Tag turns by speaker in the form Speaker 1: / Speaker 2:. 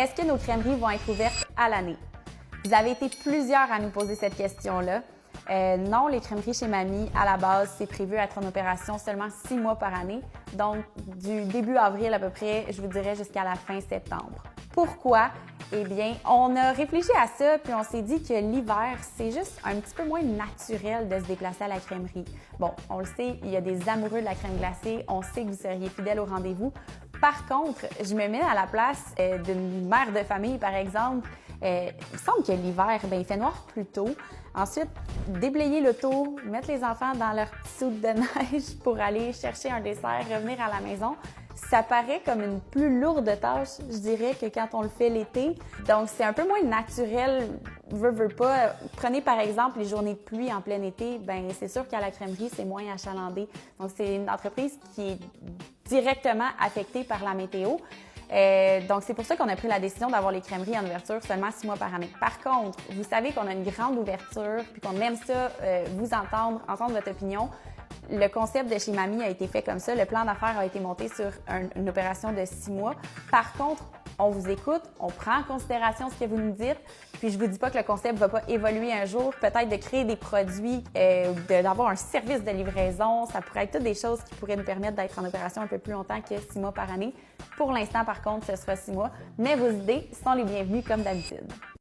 Speaker 1: Est-ce que nos crèmeries vont être ouvertes à l'année? Vous avez été plusieurs à nous poser cette question-là. Non, les crèmeries chez Mamie, à la base, c'est prévu être en opération seulement 6 mois par année. Donc, du début avril à peu près, je vous dirais jusqu'à la fin septembre. Pourquoi? Eh bien, on a réfléchi à ça, puis on s'est dit que l'hiver, c'est juste un petit peu moins naturel de se déplacer à la crèmerie. Bon, on le sait, il y a des amoureux de la crème glacée, on sait que vous seriez fidèles au rendez-vous. Par contre, je me mets à la place d'une mère de famille, par exemple. Il me semble que l'hiver, il fait noir plus tôt. Ensuite, déblayer l'auto, mettre les enfants dans leur petit soude de neige pour aller chercher un dessert, revenir à la maison. Ça paraît comme une plus lourde tâche, je dirais, que quand on le fait l'été. Donc, c'est un peu moins naturel, veut pas. Prenez par exemple les journées de pluie en plein été, c'est sûr qu'à la crèmerie, c'est moins achalandé. Donc, c'est une entreprise qui est directement affectée par la météo. Donc, c'est pour ça qu'on a pris la décision d'avoir les crèmeries en ouverture seulement 6 mois par année. Par contre, vous savez qu'on a une grande ouverture puis qu'on aime ça, vous entendre votre opinion. Le concept de chez Mamie a été fait comme ça. Le plan d'affaires a été monté sur une opération de 6 mois. Par contre, on vous écoute, on prend en considération ce que vous nous dites. Puis je vous dis pas que le concept va pas évoluer un jour. Peut-être de créer des produits, d'avoir un service de livraison. Ça pourrait être toutes des choses qui pourraient nous permettre d'être en opération un peu plus longtemps que 6 mois par année. Pour l'instant, par contre, ce sera 6 mois. Mais vos idées sont les bienvenues comme d'habitude.